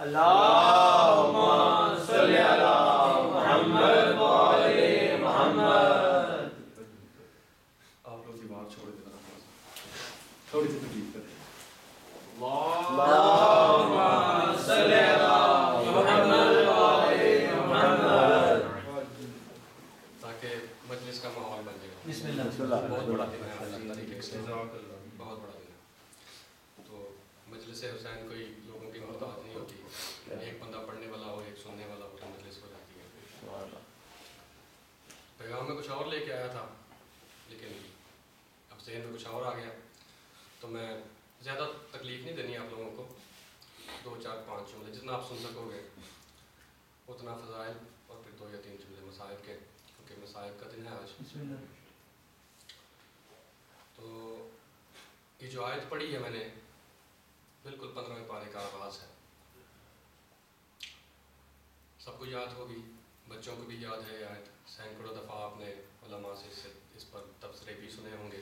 اللہم صلی علی محمد و آل محمد. آپ لوگ کی بات چھوڑ دینا، تھوڑی سی تکلیف کریں. اللہم صلی علی محمد و آل محمد. تاکہ مجلس کا ماحول بن جائے. بسم اللہ. بہت بڑا دن ہے آج طریقے سے، بہت بڑا دن ہے. تو مجلس حسین کوئی لوگوں کی محتاج نہیں ہوتی. ایک بندہ پڑھنے والا ہو، ایک سننے والا ہو تو مجلس ہو جاتی ہے. پیغام میں کچھ اور لے کے آیا تھا، لیکن اب ذہن میں کچھ اور آ گیا. تو میں زیادہ تکلیف نہیں دینی آپ لوگوں کو. 2 4 5 جملے جتنا آپ سن سکو گے اتنا فضائل، اور پھر 2 یا 3 جملے مصائب کے، کیونکہ مصائب کا دن ہے آج. بسم اللہ. تو یہ جو آیت پڑھی ہے میں نے، بالکل 15ویں پارے کا آغاز ہے. سب کو یاد ہوگی، بچوں کو بھی یاد ہے یہ آیت. سینکڑوں دفعہ آپ نے علماء سے اس پر تبصرے بھی سنے ہوں گے،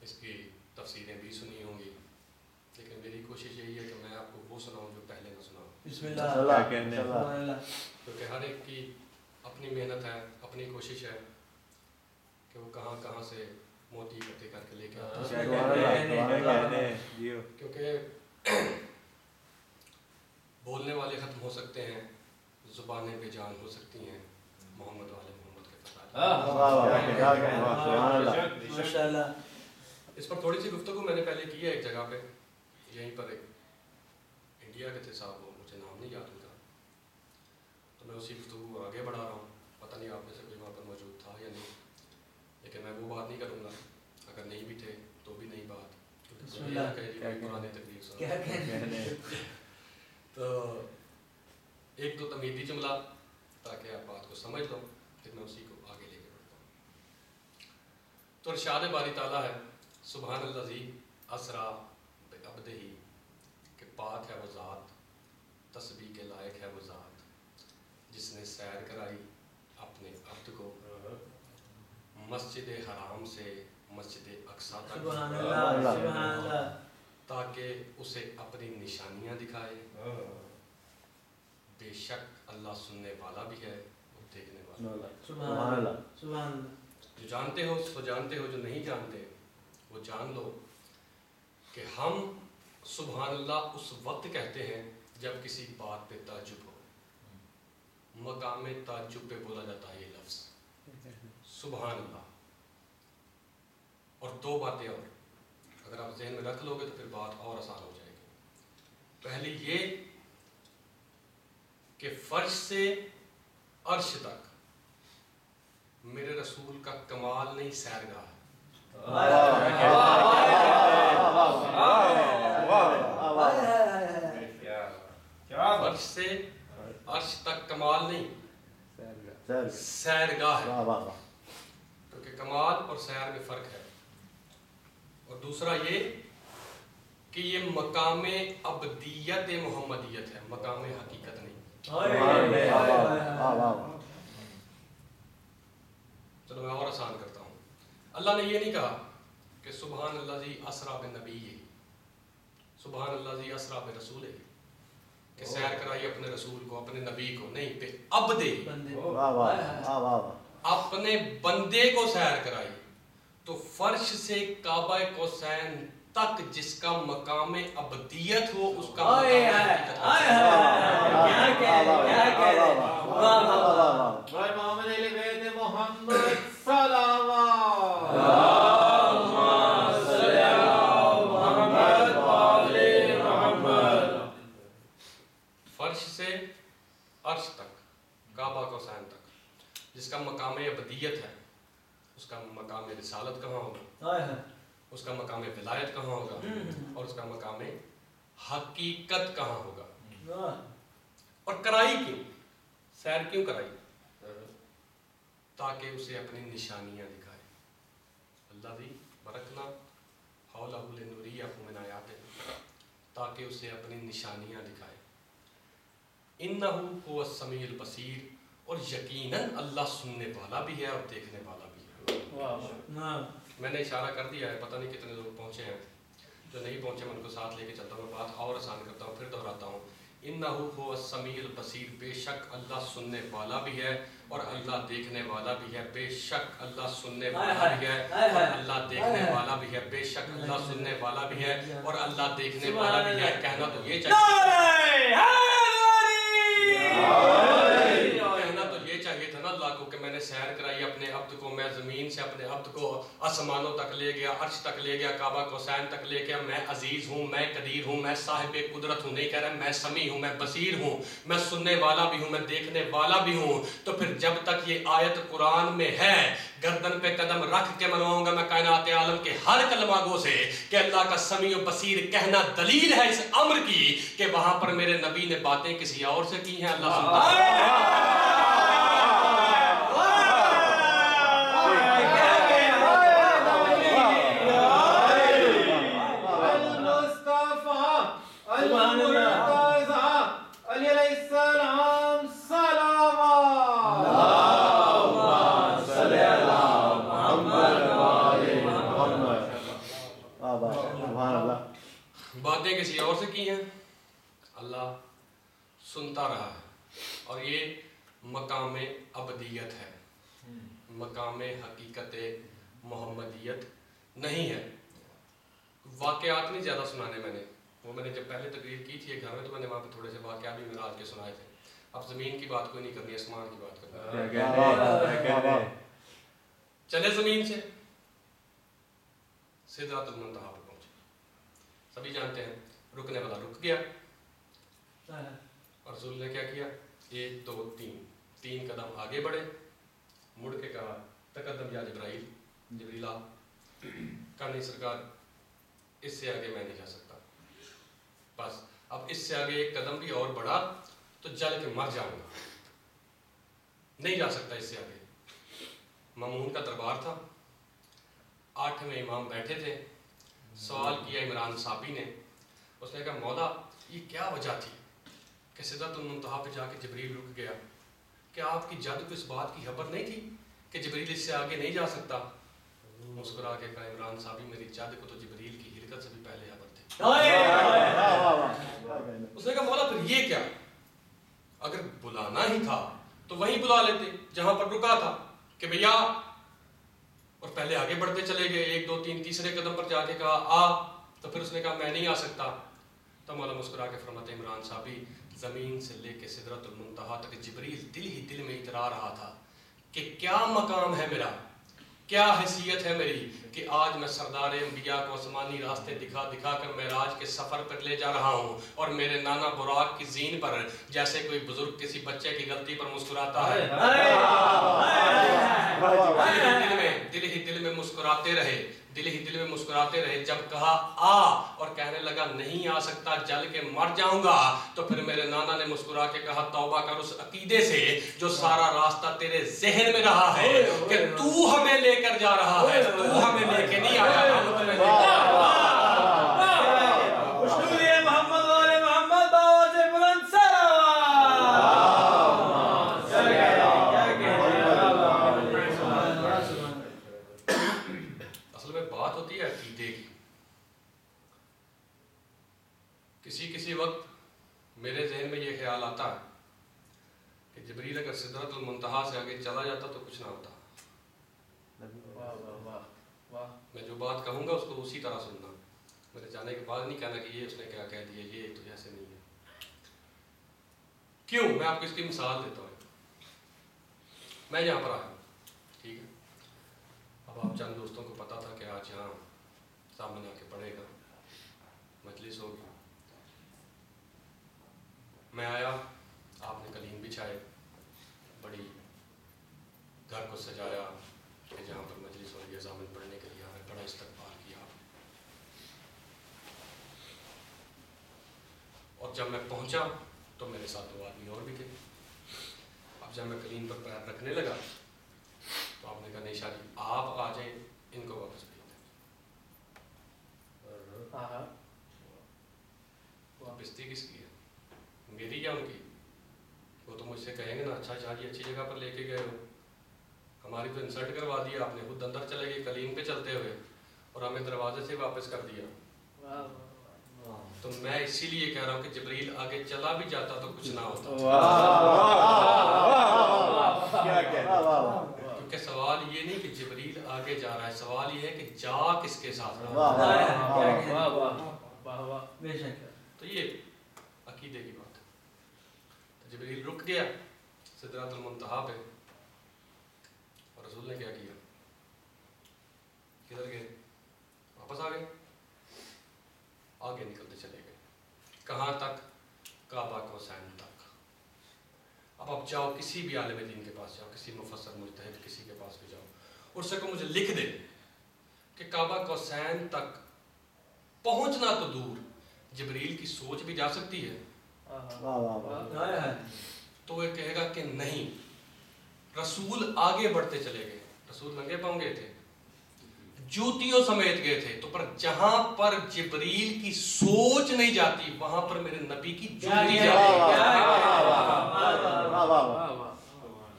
اس کی تفسیریں بھی سنی ہوں گی. لیکن میری کوشش یہی ہے کہ میں آپ کو وہ سناؤں جو پہلے نہ سناؤں. بسم اللہ. کیونکہ ہر ایک کی اپنی محنت ہے، اپنی کوشش ہے کہ وہ کہاں کہاں سے موتی اکٹھے کر کے لے کے آتا ہے. کیونکہ بولنے والے ختم ہو سکتے ہیں، زبانیں بے جان ہو سکتی ہیں. محمد والے محمد کے فتح. اس پر تھوڑی سی گفتگو میں نے پہلے کی ہے ایک جگہ پہ. یہیں پر ایک انڈیا کے تھے صاحب، وہ مجھے نام نہیں یاد ہوتا، تو میں اسی گفتگو کو آگے بڑھا رہا ہوں. پتہ نہیں آپ میں سے کوئی وہاں پر موجود تھا یا نہیں، لیکن میں وہ بات نہیں کروں گا. اگر نہیں بھی تھے تو بھی نہیں بات، پرانے تقریر سن. تو ایک دو تمیدی جملہ تاکہ آپ بات کو سمجھ لو، پھر میں اسی کو آگے لے کے بڑھتا ہوں. تو ارشاد باری تعالیٰ ہے، سبحان الذی اسریٰ بعبدہ، کہ پاک ہے وہ ذات، تسبیح کے لائق ہے وہ ذات، جس نے سیر کرائی اپنے عبد کو مسجد حرام سے مسجد اقصیٰ تک، سبحان اللہ، سبحان اللہ، تاکہ اسے اپنی نشانیاں دکھائے. بے شک اللہ سننے والا بھی ہے اور دیکھنے والا. سبحان اللہ، سبحان اللہ. جو جانتے ہو سو جانتے ہو، جو نہیں جانتے وہ جان لو کہ ہم سبحان اللہ اس وقت کہتے ہیں جب کسی بات پہ تعجب ہو. مقام تعجب پہ بولا جاتا ہے یہ لفظ سبحان اللہ. اور 2 باتیں اور اگر آپ ذہن میں رکھ لو گے تو پھر بات اور آسان ہو جائے گی. پہلی یہ کہ فرش سے عرش تک میرے رسول کا کمال نہیں سیرگاہ ہے. فرش سے عرش تک کمال نہیں سیرگاہ ہے، کیونکہ کمال اور سیر میں فرق ہے. اور دوسرا یہ کہ یہ مقام ابدیت محمدیت ہے، مقام حقیقت نہیں. چلو میں اور آسان کرتا ہوں. اللہ نے یہ نہیں کہا کہ سبحان الذی اسریٰ بنبی، سبحان الذی اسریٰ برسولہ، کہ سیر کرائی اپنے رسول کو، اپنے نبی کو. نہیں، پہ عبدے، اپنے بندے کو سیر کرائی. تو فرش سے کعبہ قوسین تک جس کا مقام ابدیت ہو اس کا فرش سے عرش تک، کعبہ قوسین تک جس کا مقام ابدیت ہے، اس کا مقام رسالت کہاں ہوگا، اس کا مقام ولایت کہاں ہوگا، اور اس کا مقام حقیقت کہاں ہوگا. اور کرائی کیوں، سیر کیوں کرائی؟ تاکہ اسے اپنی نشانیاں دکھائے. اللہ بھی برکنا حولہ لنریہ من آیاتہ، تاکہ اسے اپنی نشانیاں دکھائے. انہ هو السمیع البصیر، اور یقیناً اللہ سننے والا بھی ہے اور دیکھنے والا بھی ہے. میں نے اشارہ کر دیا ہے، پتہ نہیں کتنے لوگ پہنچے ہیں، جو نہیں پہنچے میں ان کو ساتھ لے کے چلتا ہوں، میں بات اور آسان کرتا ہوں، پھر دہراتا ہوں۔ انہ هو السمیع البصیر، بے شک اللہ سننے والا بھی ہے اور اللہ دیکھنے والا بھی ہے، بے شک اللہ سننے والا بھی ہے اور اللہ دیکھنے والا بھی ہے، بے شک اللہ سننے والا بھی ہے اور اللہ دیکھنے والا بھی ہے۔ کہنا تو یہ چاہیے، کہنا تو یہ چاہیے تھا نا اللہ کو کہ میں نے سیر کرائی اپنے عبد کو، میں زمین سے اپنے عبد کو آسمانوں تک لے گیا، عرش تک لے گیا، کعبہ کو حسین تک لے گیا، میں عزیز ہوں، میں قدیر ہوں، میں صاحب قدرت ہوں، نہیں کہہ رہا میں سمیع ہوں، میں بصیر ہوں، میں سننے والا بھی ہوں، میں دیکھنے والا بھی ہوں۔ تو پھر جب تک یہ آیت قرآن میں ہے، گردن پہ قدم رکھ کے منواؤں گا میں کائنات عالم کے ہر کلمہ گو سے کہ اللہ کا سمیع و بصیر کہنا دلیل ہے اس امر کی کہ وہاں پر میرے نبی نے باتیں کسی اور سے کی ہیں، اللہ سنتا ہے۔ باتیں کسی اور سے کی ہیں، اللہ سنتا رہا ہے، اور یہ مقام ابدیت ہے، مقام حقیقت محمدیت نہیں ہے۔ واقعات نہیں زیادہ سنانے میں نے جب پہلے تقریر کی تھی ایک گھر میں تو میں نے وہاں پہ تھوڑے سے واقعات بھی معراج کے سنائے تھے۔ اب زمین کی بات کوئی نہیں کرنی، آسمان کی بات کرنی ہے۔ چلے زمین سے سدرۃ المنتہا پر پہنچے، سبھی جانتے ہیں رکنے والا رک گیا اور رسول نے کیا کیا، 1 2 3 قدم آگے بڑھے، مڑ کے کہا تقدم یا جبرائیل، جبریل آ، کہا نہیں سرکار اس سے آگے میں نہیں جا سکتا، بس اب اس سے آگے ایک قدم بھی اور بڑھا تو جل کے مر جاؤں گا، نہیں جا سکتا اس سے آگے۔ مامون کا دربار تھا، 8ویں امام بیٹھے تھے، سوال کیا عمران صابی نے، اس نے کہا مولا یہ کیا وجہ تھی کہ سدرۃ المنتہا پہ جا کے جبریل رک گیا، کیا آپ کی جد کو اس بات کی خبر نہیں تھی کہ جبریل اس سے آگے نہیں جا سکتا؟ مسکرا کے کہا عمران صابی میری جد کو تو جبریل کی ہرکت سے بھی پہلے خبر تھی۔ اس نے کہا مولا پھر یہ کیا، اگر بلانا ہی تھا تو وہیں بلا لیتے جہاں پر رکا تھا کہ بھیا، اور پہلے آگے بڑھتے چلے گئے، 1 2 3 تیسرے قدم پر جا کے کہا آ، تو پھر اس نے کہا میں نہیں آ سکتا، تو مولا مسکرا کے فرماتے عمران صاحبی زمین سے لے کے سدرۃ المنتہا تک جبریل دل ہی دل میں اترا رہا تھا کہ کیا مقام ہے میرا، کیا حیثیت ہے میری کہ آج میں سردار انبیاء کو آسمانی راستے دکھا دکھا کر معراج کے سفر پر لے جا رہا ہوں، اور میرے نانا براق کی زین پر جیسے کوئی بزرگ کسی بچے کی غلطی پر مسکراتا ہے، دل ہی دل میں مسکراتے رہے، دل ہی دل میں مسکراتے رہے۔ جب کہا آ اور کہنے لگا نہیں آ سکتا جل کے مر جاؤں گا، تو پھر میرے نانا نے مسکرا کے کہا توبہ کر اس عقیدے سے جو سارا راستہ تیرے ذہن میں رہا ہے کہ تو ہمیں لے کر جا رہا ہے، تو ہمیں لے کے نہیں آیا، ہم تمہیں لے کے کسی وقت میرے ذہن میں یہ خیال آتا ہے کہ جبریل اگر سدرۃ المنتہا سے آگے چلا جاتا تو کچھ نہ ہوتا، میں جو بات کہوں گا اس کو اسی طرح سننا، میرے جانے کے بعد نہیں کہنا کہ یہ اس نے کیا کہہ دیا، یہ تو ایسے نہیں ہے۔ کیوں؟ میں آپ کو اس کی مثال دیتا ہوں۔ میں یہاں پر آیا، ٹھیک ہے، اب آپ چند دوستوں کو پتا تھا کہ آج یہاں سامنے آ کے پڑھے گا، مجلس ہوگی، میں آیا، آپ نے قلین بچھائے، بڑی گھر کو سجایا کہ جہاں پر مجلس ہو رہی ہے ضامن پڑھنے کے لیے آئے، بڑا استقبال کیا، اور جب میں پہنچا تو میرے ساتھ 2 آدمی اور بھی تھے۔ اب جب میں قلین پر پیر رکھنے لگا تو آپ نے کہا نہیں شاہ جی آپ آ جائیں، ان کو واپس بھیج دیں۔ بستی کس کی ہے، میری یا ان کی؟ وہ تو مجھ سے کہیں گے نا اچھا شاہ جی اچھی جگہ پر لے کے گئے ہو، ہماری تو انسلٹ کروا دیا آپ نے، خود اندر چلے گئے قلین پہ چلتے ہوئے اور ہمیں دروازے سے واپس کر دیا۔ تو میں اسی لیے کہہ رہا ہوں کہ جبریل آگے چلا بھی جاتا تو کچھ نہ ہوتا، کیونکہ سوال یہ نہیں کہ جبریل آگے جا رہا ہے، سوال یہ ہے کہ جا کس کے ساتھ رہا ہے۔ تو یہ عقیدے کی بات ہے۔ تو جبریل رک گیا سدرۃ المنتہا پہ، اور رسول نے کیا کیا؟ کدھر گئے؟ واپس آ گئے، آگے نکلتے چلے گئے۔ کہاں تک؟ کعبہ قوسین تک۔ اب آپ جاؤ کسی بھی عالم دین کے پاس جاؤ، کسی مفسر مجتہد کسی کے پاس بھی جاؤ، اور سے کو مجھے لکھ دے کہ کعبہ قوسین تک پہنچنا تو دور، جبریل کی سوچ بھی جا سکتی ہے؟ تو وہ کہے گا کہ نہیں، رسول آگے بڑھتے چلے گئے، رسول ننگے پاؤں گئے تھے، جوتیوں سمیت گئے تھے، تو پر جہاں پر جبریل کی سوچ نہیں جاتی وہاں پر میرے نبی کی جوتی جاتی ہے۔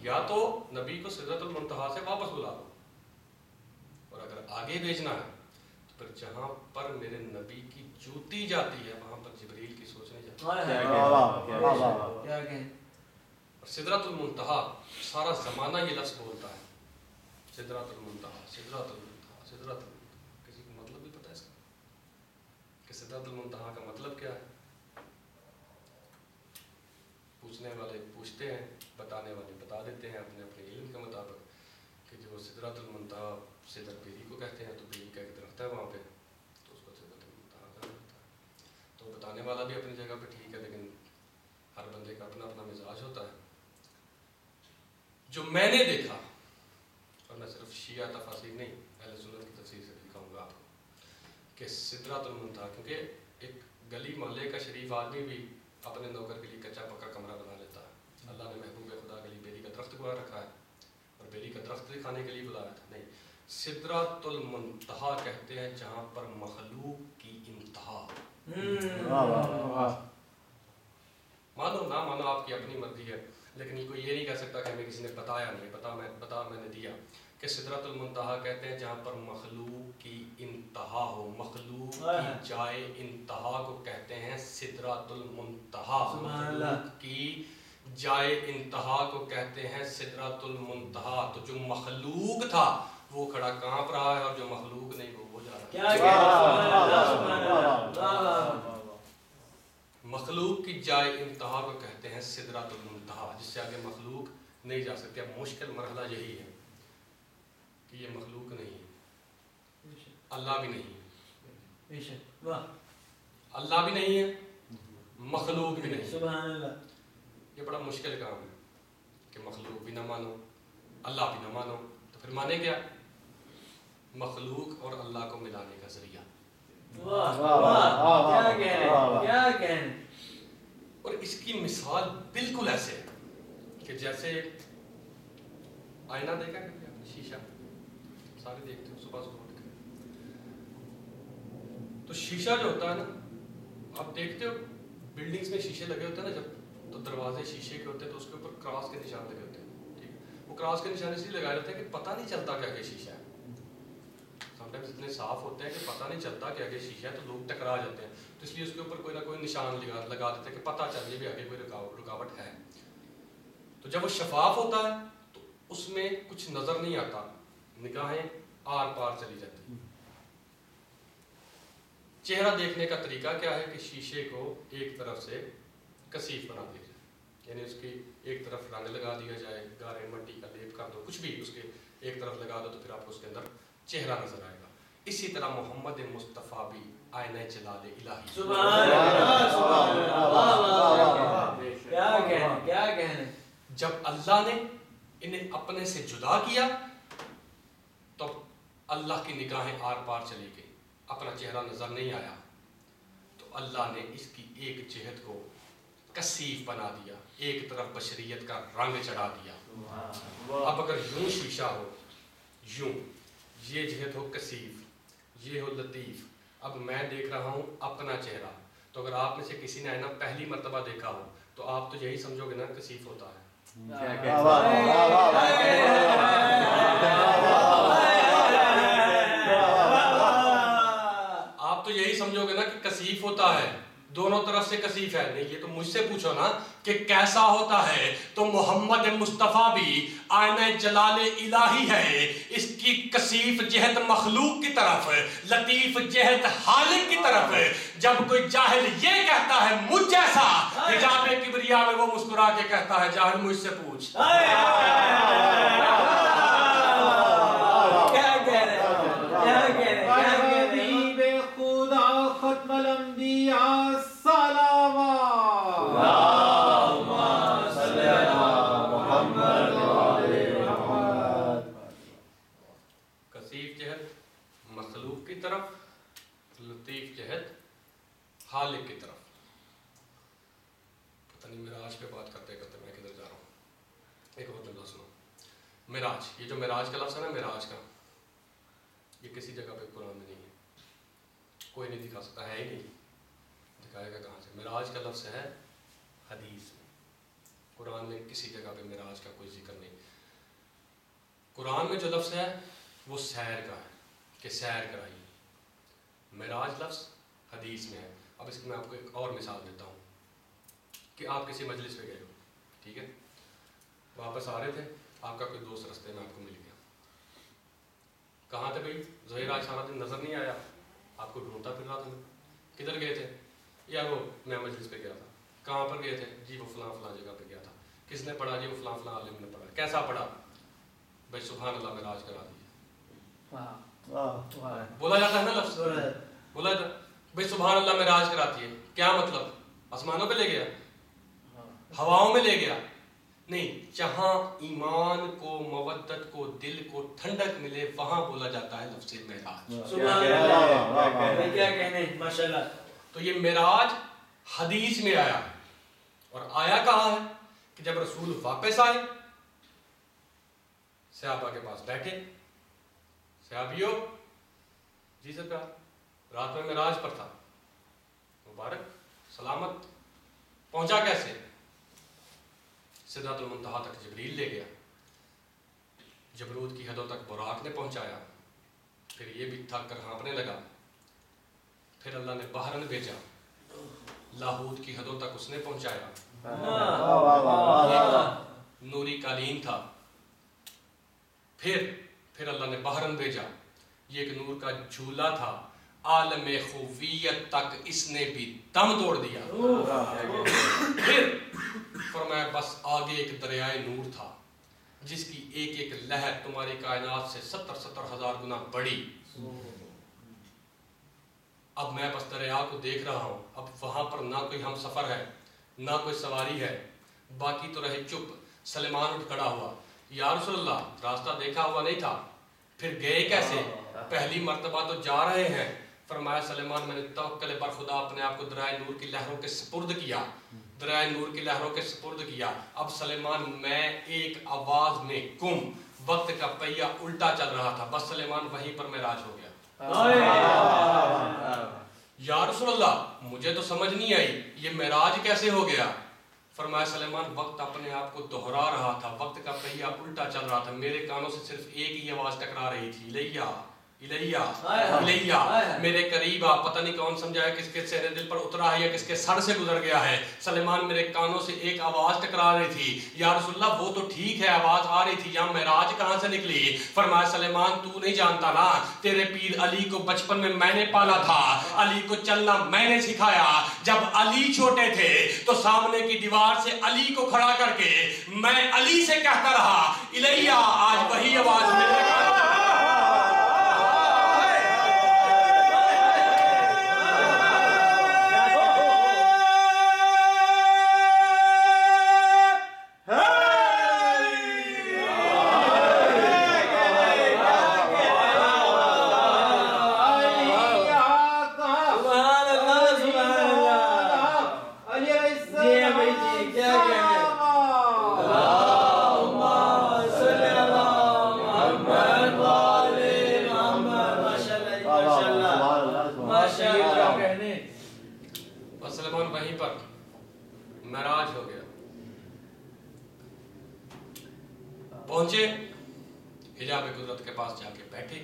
یا تو نبی کو سدرۃ المنتہا سے واپس بلا دو، اور اگر آگے بھیجنا ہے تو پھر جہاں پر میرے نبی کی جوتی جاتی ہے وہاں پر جبریل کی سوچ نہیں جاتی۔ اور سدرۃ المنتہا سارا زمانہ یہ لفظ بولتا ہے، سدرۃ المنتہا، سدرۃ المنتہا، سدرۃ المنتہا۔ کسی کو مطلب بھی پتہ ہے اس کا کہ سدرۃ المنتہا کا مطلب کیا ہے؟ پوچھنے والے پوچھتے ہیں، بتانے والے بتا دیتے ہیں اپنے اپنے علم کے مطابق کہ جو سدرۃ المنتہا سدر بیری کو کہتے ہیں، تو بیری کا ایک درخت ہے وہاں پہ، تو اس کو سدرۃ المنتہا کہا جاتا ہے۔ تو بتانے والا بھی اپنی جگہ پہ ٹھیک ہے، لیکن ہر بندے کا اپنا اپنا مزاج ہوتا ہے۔ جو میں نے دیکھا، اور میں صرف شیعہ تفاسیر نہیں اہل سنت کی تفسیر سے دکھاؤں گا آپ کو، کہ سدرۃ المنتہا، کیونکہ ایک گلی محلے کا شریف آدمی بھی اپنے نوکر کے لیے کچا پکا کمرہ بنا لیتا ہے۔ اللہ نے محبوب خدا کے لیے بیری کا درخت بنا رکھا ہے، اور بیری کا درخت دکھانے کے لیے بلایا تھا؟ نہیں، سدرۃ المنتہا کہتے ہیں جہاں پر مخلوق کی انتہا۔ مانو نہ مانو آپ کی اپنی مرضی ہے، لیکن کوئی یہ نہیں کہہ سکتا کہ ہمیں کسی نے بتایا نہیں، میں نے دیا کہ سدرۃ المنتہا کہتے ہیں جہاں پر مخلوق کی انتہا ہو، مخلوق کی جائے انتہا کو کہتے ہیں سدرۃ المنتہا، مخلوق کی جائے انتہا کو کہتے ہیں سدرۃ المنتہا۔ تو جو مخلوق تھا وہ کھڑا کانپ رہا ہے، اور جو مخلوق نہیں وہ جا رہا ہے۔ مخلوق کی جائے انتہا کو کہتے ہیں سدرۃ المنتہا، جس سے آگے مخلوق نہیں جا سکتے۔ اب مشکل مرحلہ یہی ہے کہ یہ مخلوق نہیں ہے، اللہ بھی نہیں ہے، اللہ بھی نہیں ہے، مخلوق بھی نہیں ہے۔ یہ بڑا مشکل کام ہے کہ مخلوق بھی نہ مانو، اللہ بھی نہ مانو، تو پھر مانے کیا؟ مخلوق اور اللہ کو ملانے کا ذریعہ۔ اور اس کی مثال بالکل ایسے ہے کہ جیسے آئینہ دیکھا ہے، شیشہ سارے دیکھتے ہو صبح صبح اٹھ کے، تو شیشہ جو ہوتا ہے نا، آپ دیکھتے ہو بلڈنگز میں شیشے لگے ہوتے ہیں نا جب، تو دروازے شیشے کے ہوتے ہیں تو اس کے اوپر کراس کے نشان لگے ہوتے ہیں، ٹھیک ہے؟ وہ کراس کے نشان اس لیے لگائے ہوتے ہیں کہ پتہ نہیں چلتا کہ آگے شیشہ ہے۔ سمٹائمز اتنے صاف ہوتے ہیں کہ پتہ نہیں چلتا کہ آگے شیشہ ہے، تو لوگ ٹکرا جاتے ہیں، تو اس لیے اس کے اوپر کوئی نہ کوئی نشان لگا دیتے ہیں کہ پتہ چل جائے بھی آگے کوئی رکاوٹ ہے۔ تو جب وہ شفاف ہوتا ہے تو اس میں کچھ نظر نہیں آتا، نگاہیں آر پار چلی جاتی ہیں۔ چہرہ دیکھنے کا طریقہ کیا ہے کہ شیشے کو ایک طرف سے کثیف بنا دیا جائے، یعنی اس کی ایک طرف رنگ لگا دیا جائے، گارے مٹی کا لیپ کر دو، کچھ بھی اس کے ایک طرف لگا دو، تو پھر آپ کو اس کے اندر چہرہ نظر آئے گا۔ اسی طرح محمد مصطفیٰ بھی آئینہ جلال الہی۔ سبحان اللہ، کیا کہنے۔ جب اللہ نے انہیں اپنے سے جدا کیا تو اللہ کی نگاہیں آر پار چلی گئی، اپنا چہرہ نظر نہیں آیا، تو اللہ نے اس کی ایک جہت کو کثیف بنا دیا، ایک طرف بشریت کا رنگ چڑھا دیا۔ اب اگر یوں شیشہ ہو، یوں یہ جہت ہو کثیف، یہ ہو لطیف، اب میں دیکھ رہا ہوں اپنا چہرہ، تو اگر آپ میں سے کسی نے آئینہ پہلی مرتبہ دیکھا ہو تو آپ تو یہی سمجھو گے نا کثیف ہوتا ہے۔ آپ تو یہی سمجھو گے نا دونوں طرف سے کثیف ہے. نہیں یہ تو مجھ سے پوچھو نا کہ کیسا ہوتا ہے. تو محمد مصطفیٰ بھی آئینہ جلال الہی ہے. اس کی کثیف جہت مخلوق کی طرف، لطیف جہت خالق کی طرف. جب کوئی جاہل یہ کہتا ہے مجھ جیسا، حجاب کبریا میں وہ مسکرا کے کہتا ہے جاہل مجھ سے پوچھ. ختم الانبیاء صلوات اللہم صلی علی محمد وعلی محمد. کثیف جہت مخلوق کی طرف، لطیف جہت خالق کی طرف. پتہ نہیں معراج پہ بات کرتے کرتے میں کدھر جا رہا ہوں. ایک اور جملہ سنو. معراج، یہ جو معراج کا لفظ ہے نا، معراج کا، یہ کسی جگہ پہ قرآن میں نہیں ہے. کوئی نہیں دکھا سکتا، ہے ہی نہیں. دکھائے گا کہاں سے؟ معراج کا لفظ ہے حدیث میں. قرآن میں کسی جگہ پہ معراج کا کوئی ذکر نہیں. قرآن میں جو لفظ ہے وہ سیر کا ہے کہ سیر کرائیے. معراج لفظ حدیث میں ہے. اب اس کی میں آپ کو ایک اور مثال دیتا ہوں کہ آپ کسی مجلس پہ گئے ہو، ٹھیک ہے، واپس آ رہے تھے، آپ کا کوئی دوست رستے میں آپ کو مل گیا. کہاں تھے بھائی؟ ظہیر آج سارا دن نظر نہیں آیا، آپ کو ڈھونڈتا پھر رہا تھا. کدھر گئے تھے؟ یا وہ میں مجلس پہ گیا تھا. کہاں پر گئے تھے؟ جی وہ فلاں فلاں جگہ پہ گیا تھا. کس نے پڑھا؟ جی وہ فلاں فلاں عالم نے پڑھا. کیسا پڑھا؟ بھائی سبحان اللہ معراج کرا دیے. بولا جاتا ہے نا لفظ، بولا جاتا بھائی سبحان اللہ معراج کراتی ہے. کیا مطلب؟ آسمانوں پہ لے گیا؟ ہواؤں میں لے گیا؟ نہیں. جہاں ایمان کو، مودت کو، دل کو ٹھنڈک ملے وہاں بولا جاتا ہے لفظ معراج. کیا کہنے ماشاءاللہ. تو یہ معراج حدیث میں آیا ہے. اور آیا کہاں ہے؟ کہ جب رسول واپس آئے، صحابہ کے پاس بیٹھے، صحابیوں جی سرکار رات میں معراج پر تھا. مبارک سلامت. پہنچا کیسے؟ سدرۃ المنتہا تک جبریل لے گیا، جبروت کی حدوں تک براق نے پہنچایا، پھر یہ بھی تھک کر ہانپنے لگا. پھر اللہ نے بحرن بھیجا، لاہوت کی حدوں تک اس نے پہنچایا. نوری قالین تھا. پھر اللہ نے بحرن بھیجا، یہ ایک نور کا جھولا تھا. عالم خویت تک اس نے بھی دم توڑ دیا. پھر فرمایا بس آگے ایک دریائے نور تھا جس کی ایک ایک لہر تمہاری کائنات سے 70,000 گنا بڑی. اب میں بس دریا کو دیکھ رہا ہوں. اب وہاں پر نہ کوئی ہم سفر ہے، نہ کوئی سواری ہے، باقی تو رہے چپ. سلیمان اٹھ کھڑا ہوا، یا رسول اللہ راستہ دیکھا ہوا نہیں تھا، پھر گئے کیسے؟ پہلی مرتبہ تو جا رہے ہیں. فرمایا سلیمان میں نے توکل بر خدا اپنے آپ کو دریائے نور کی لہروں کے سپرد کیا، دریائے نور کی لہروں کے سپرد کیا. اب سلیمان میں ایک آواز میں گم، وقت کا پہیہ الٹا چل رہا تھا. بس سلیمان وہیں پر معراج ہو گیا. یا رسول اللہ مجھے تو سمجھ نہیں آئی یہ معراج کیسے ہو گیا؟ فرمایا سلیمان وقت اپنے آپ کو دہرا رہا تھا، وقت کا پہیہ الٹا چل رہا تھا. میرے کانوں سے صرف ایک ہی آواز ٹکرا رہی تھی، الیہ الیہ الیہ، میرے قریب آ. پتہ نہیں کون سمجھایا کس کے سہرے دل پر اترا ہے یا کس کے سر سے گزر گیا ہے. سلیمان میرے کانوں سے ایک آواز ٹکرا رہی تھی، یا رسول اللہ وہ تو ٹھیک ہے آواز آ رہی تھی، یہاں معراج کہاں سے نکلی؟ فرمایا سلیمان تو نہیں جانتا نا، تیرے پیر علی کو بچپن میں نے پالا تھا، علی کو چلنا میں نے سکھایا. جب علی چھوٹے تھے تو سامنے کی دیوار سے علی کو کھڑا کر کے میں علی سے کہتا رہا الیہ. آج وہی آواز میرے کانوں سے پہنچے. حجاب قدرت کے پاس جا کے بیٹھے.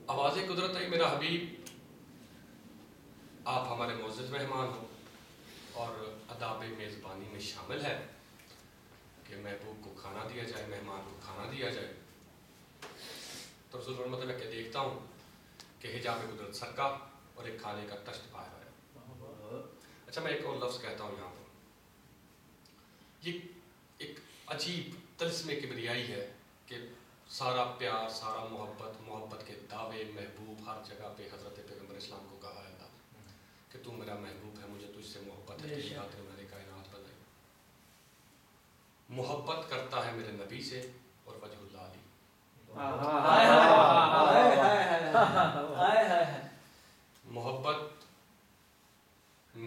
آواز قدرت ہے میرا حبیب آپ ہمارے معزز مہمان ہو اور آداب میزبانی میں شامل ہے کہ محبوب کو کھانا دیا جائے، مہمان کو کھانا دیا جائے، تو رسول فرماتے ہیں کہ دیکھتا ہوں کہ حجاب قدرت سرکا اور ایک کھانے کا تشت پایا ہے۔ اچھا میں ایک اور لفظ کہتا ہوں یہاں پر، یہ ایک عجیب طلسم کبریائی ہے کہ سارا پیار، سارا محبت کے دعوے، محبوب ہر جگہ پہ حضرت پیغمبر اسلام کو کہا ہے کہ تو میرا محبوب ہے، مجھے تجھ سے محبت ہے، تیری خاطر میں نے کائنات بنائی۔ محبت کرتا ہے میرے نبی سے اور وجہ اللہ علی، محبت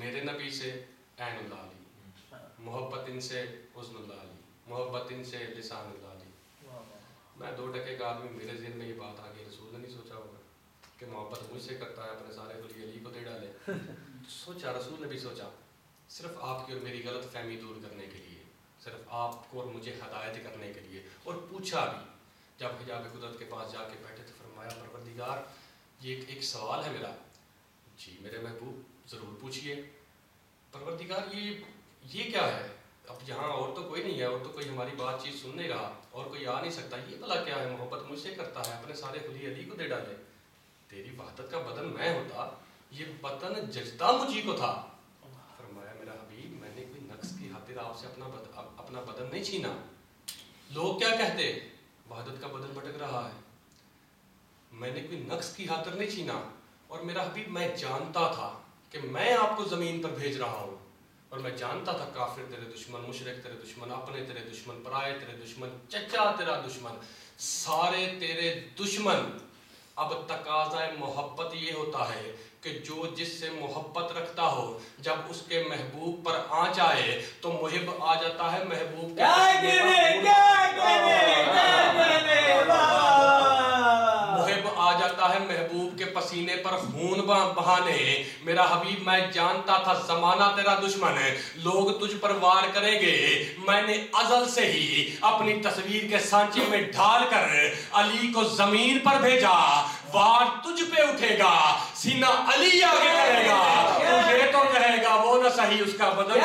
میرے نبی سے عین اللہ علی، محبت ان سے حسن اللہ علی، محبت ان سے لسان اللہ علی۔ میں 2 ٹکے کا آدمی، میرے ذہن میں یہ بات آ گئی، رسول نے نہیں سوچا ہوگا کہ محبت مجھ سے کرتا ہے، اپنے سارے ولی علی کو دے ڈالے۔ سوچا، رسول نے بھی سوچا، صرف آپ کی اور میری غلط فہمی دور کرنے کے لیے، صرف آپ کو اور مجھے ہدایت کرنے کے لیے۔ اور پوچھا بھی، جب حجاب قدرت کے پاس جا کے بیٹھے تو فرمایا پروردگار یہ ایک سوال ہے میرا۔ جی میرے محبوب ضرور پوچھئے۔ پروردگار یہ کیا ہے؟ اب یہاں اور تو کوئی نہیں ہے، اور تو کوئی ہماری بات چیت سن نہیں رہا، اور کوئی آ نہیں سکتا، یہ بھلا کیا ہے؟ محبت مجھ سے کرتا ہے، اپنے سارے ولی علی کو دے ڈالے۔ تیری وحدت کا بدن میں ہوتا، یہ بدن ججدہ مجھی کو تھا۔ فرمایا میرا حبیب میں نے کوئی نقص کی خاطر آپ سے اپنا بدن نہیں چھینا۔ لوگ کیا کہتے؟ وحدت کا بدن بھٹک رہا ہے۔ میں نے کوئی نقص کی خاطر نہیں چھینا، اور میرا حبیب میں جانتا تھا کہ میں آپ کو زمین پر بھیج رہا ہوں، اور میں جانتا تھا کافر تیرے دشمن، مشرک تیرے دشمن، اپنے تیرے دشمن، پرائے تیرے دشمن، چچا تیرا دشمن، سارے تیرے دشمن۔ اب تقاضا محبت یہ ہوتا ہے کہ جو جس سے محبت رکھتا ہو، جب اس کے محبوب پر آنچ آئے تو محب آ جاتا ہے محبوب کے آ جاتا ہے محبوب کے پسینے پر خون بہانے۔ میرا حبیب میں جانتا تھا زمانہ تیرا دشمن ہے، لوگ تجھ پر وار کریں گے، میں نے ازل سے ہی اپنی تصویر کے سانچے میں ڈھال کر علی کو زمین پر بھیجا۔ وار تجھ پہ اٹھے گا، سینہ علی آگے کرے گا، تو یہ تو کہے گا وہ نہ صحیح اس کا بدن۔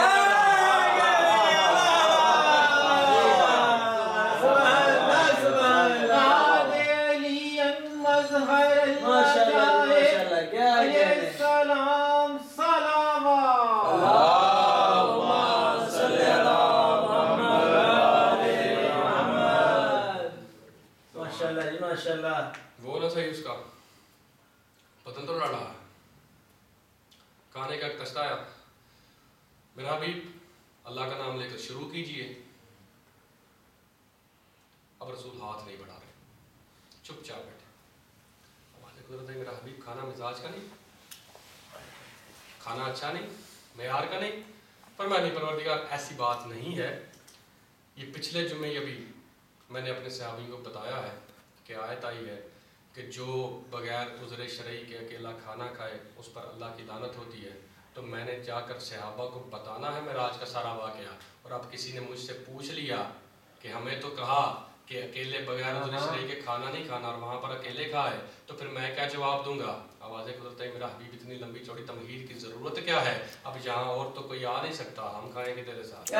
وہ نہ صحیح اس کا بدن تو لڑ رہا ہے۔ کھانے کا ایک تشتہ آیا، میرا حبیب اللہ کا نام لے کر شروع کیجئے۔ اب رسول ہاتھ نہیں بڑھا رہے، چپ چاپ بیٹھے۔ میرا حبیب کھانا مزاج کا نہیں، کھانا اچھا نہیں، معیار کا نہیں۔ فرمایا نہیں پروردگار ایسی بات نہیں ہے، یہ پچھلے جمعے ابھی میں نے اپنے صحابی کو بتایا ہے کہ آیت آئی ہے کہ جو بغیر عذر شرعی کے اکیلا کھانا کھائے اس پر اللہ کی لعنت ہوتی ہے۔ تو میں نے جا کر صحابہ کو بتانا ہے معراج کا سارا واقعہ، اور اب کسی نے مجھ سے پوچھ لیا کہ ہمیں تو کہا کہ اکیلے بغیر عذر شرعی کے کھانا نہیں کھانا، اور وہاں پر اکیلے کھائے، تو پھر میں کیا جواب دوں گا؟ آواز قدرت ہے میرا حبیب اتنی لمبی چوڑی تمہید کی ضرورت کیا ہے؟ اب یہاں اور تو کوئی آ نہیں سکتا، ہم کھائیں گے تیرے ساتھ۔